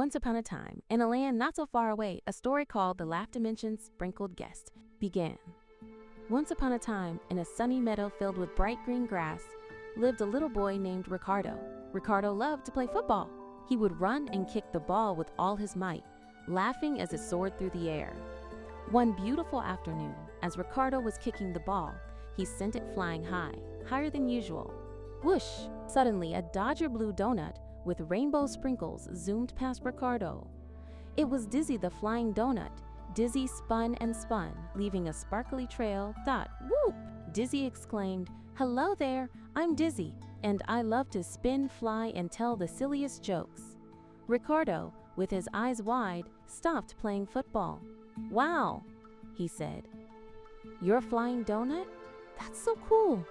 Once upon a time, in a land not so far away, a story called The Laugh Dimension's Sprinkled Guest began. Once upon a time, in a sunny meadow filled with bright green grass, lived a little boy named Ricardo. Ricardo loved to play football. He would run and kick the ball with all his might, laughing as it soared through the air. One beautiful afternoon, as Ricardo was kicking the ball, he sent it flying high, higher than usual. Whoosh! Suddenly, a Dodger blue donut with rainbow sprinkles zoomed past Ricardo. It was Dizzy the flying donut. Dizzy spun and spun, leaving a sparkly trail. Whoop! Dizzy exclaimed, "Hello there, I'm Dizzy, and I love to spin, fly, and tell the silliest jokes." Ricardo, with his eyes wide, stopped playing football. "Wow," he said. "You're a flying donut? That's so cool."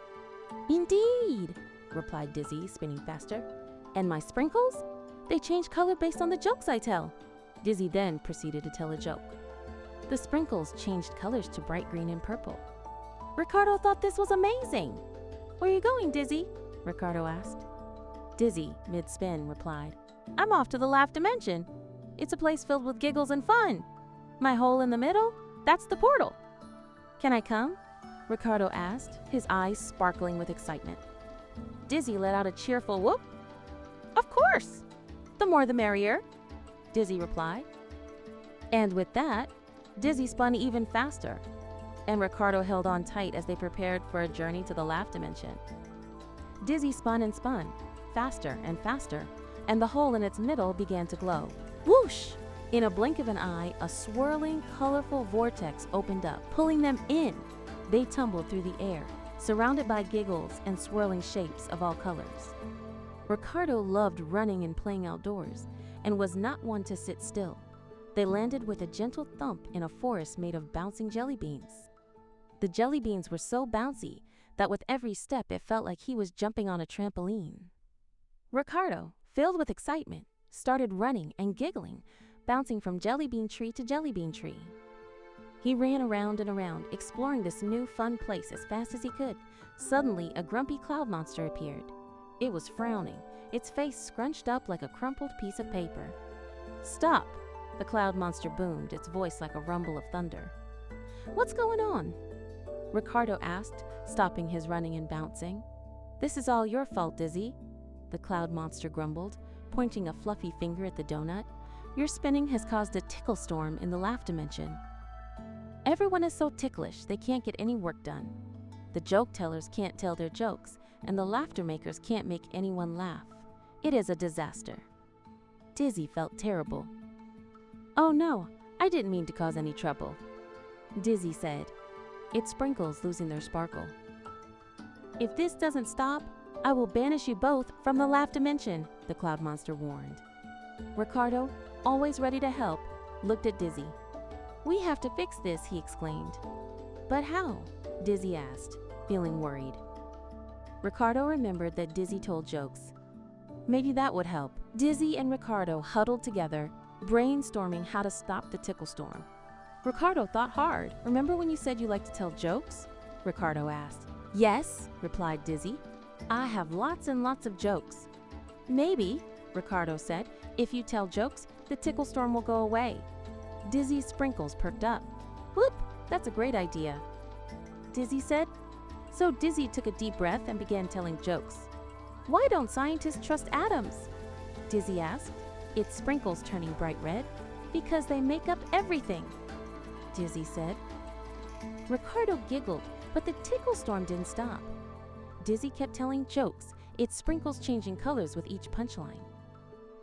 "Indeed," replied Dizzy, spinning faster. "And my sprinkles? They change color based on the jokes I tell." Dizzy then proceeded to tell a joke. The sprinkles changed colors to bright green and purple. Ricardo thought this was amazing. "Where are you going, Dizzy?" Ricardo asked. Dizzy, mid-spin, replied, "I'm off to the Laugh Dimension. It's a place filled with giggles and fun. My hole in the middle? That's the portal." "Can I come?" Ricardo asked, his eyes sparkling with excitement. Dizzy let out a cheerful whoop. "Of course! The more the merrier," Dizzy replied. And with that, Dizzy spun even faster, and Ricardo held on tight as they prepared for a journey to the Laugh Dimension. Dizzy spun and spun, faster and faster, and the hole in its middle began to glow. Whoosh! In a blink of an eye, a swirling, colorful vortex opened up, pulling them in. They tumbled through the air, surrounded by giggles and swirling shapes of all colors. Ricardo loved running and playing outdoors, and was not one to sit still. They landed with a gentle thump in a forest made of bouncing jelly beans. The jelly beans were so bouncy that with every step it felt like he was jumping on a trampoline. Ricardo, filled with excitement, started running and giggling, bouncing from jelly bean tree to jelly bean tree. He ran around and around, exploring this new fun place as fast as he could. Suddenly, a grumpy cloud monster appeared. It was frowning, its face scrunched up like a crumpled piece of paper. "Stop!" the cloud monster boomed, its voice like a rumble of thunder. "What's going on?" Ricardo asked, stopping his running and bouncing. "This is all your fault, Dizzy," the cloud monster grumbled, pointing a fluffy finger at the donut. "Your spinning has caused a tickle storm in the Laugh Dimension. Everyone is so ticklish they can't get any work done. The joke tellers can't tell their jokes, and the laughter makers can't make anyone laugh. It is a disaster." Dizzy felt terrible. "Oh no, I didn't mean to cause any trouble," Dizzy said, its sprinkles losing their sparkle. "If this doesn't stop, I will banish you both from the Laugh Dimension," the cloud monster warned. Ricardo, always ready to help, looked at Dizzy. "We have to fix this," he exclaimed. "But how?" Dizzy asked, feeling worried. Ricardo remembered that Dizzy told jokes. Maybe that would help. Dizzy and Ricardo huddled together, brainstorming how to stop the tickle storm. Ricardo thought hard. "Remember when you said you like to tell jokes?" Ricardo asked. "Yes," replied Dizzy. "I have lots and lots of jokes." "Maybe," Ricardo said, "if you tell jokes, the tickle storm will go away." Dizzy's sprinkles perked up. "Whoop, that's a great idea," Dizzy said. So Dizzy took a deep breath and began telling jokes. "Why don't scientists trust atoms?" Dizzy asked, its sprinkles turning bright red. "Because they make up everything," Dizzy said. Ricardo giggled, but the tickle storm didn't stop. Dizzy kept telling jokes, its sprinkles changing colors with each punchline.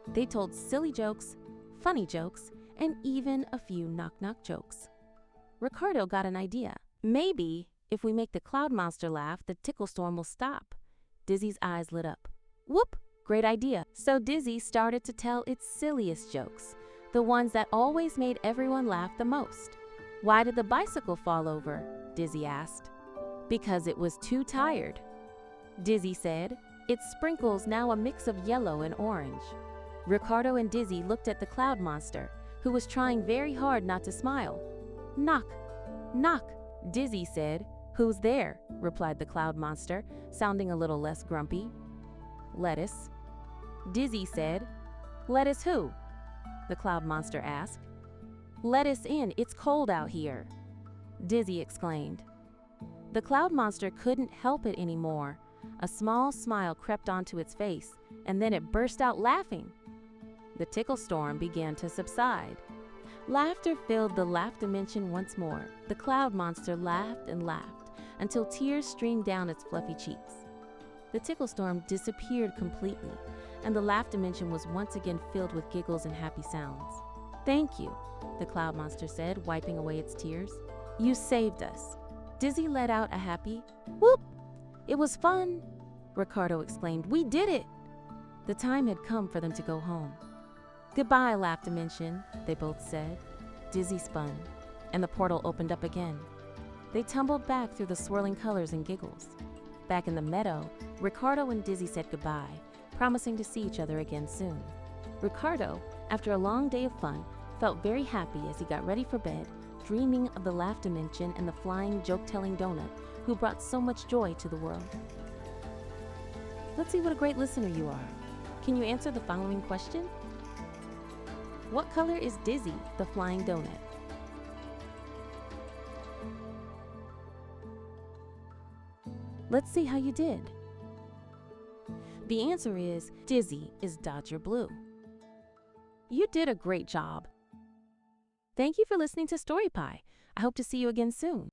They told silly jokes, funny jokes, and even a few knock-knock jokes. Ricardo got an idea. "Maybe if we make the cloud monster laugh, the tickle storm will stop." Dizzy's eyes lit up. "Whoop! Great idea." So Dizzy started to tell its silliest jokes, the ones that always made everyone laugh the most. "Why did the bicycle fall over?" Dizzy asked. "Because it was too tired," Dizzy said, its sprinkles now a mix of yellow and orange. Ricardo and Dizzy looked at the cloud monster, who was trying very hard not to smile. "Knock, knock," Dizzy said. "Who's there?" replied the cloud monster, sounding a little less grumpy. "Lettuce," Dizzy said. "Lettuce who?" the cloud monster asked. "Let us in, it's cold out here," Dizzy exclaimed. The cloud monster couldn't help it anymore. A small smile crept onto its face, and then it burst out laughing. The tickle storm began to subside. Laughter filled the laugh dimension once more. The cloud monster laughed and laughed until tears streamed down its fluffy cheeks. The tickle storm disappeared completely, and the laugh dimension was once again filled with giggles and happy sounds. "Thank you," the cloud monster said, wiping away its tears. "You saved us." Dizzy let out a happy whoop. "It was fun," Ricardo exclaimed. "We did it." The time had come for them to go home. "Goodbye, laugh dimension," they both said. Dizzy spun, and the portal opened up again. They tumbled back through the swirling colors and giggles. Back in the meadow, Ricardo and Dizzy said goodbye, promising to see each other again soon. Ricardo, after a long day of fun, felt very happy as he got ready for bed, dreaming of the laugh dimension and the flying, joke-telling donut who brought so much joy to the world. Let's see what a great listener you are. Can you answer the following question? What color is Dizzy, the flying donut? Let's see how you did. The answer is Dizzy is Dodger Blue. You did a great job. Thank you for listening to Story Pie. I hope to see you again soon.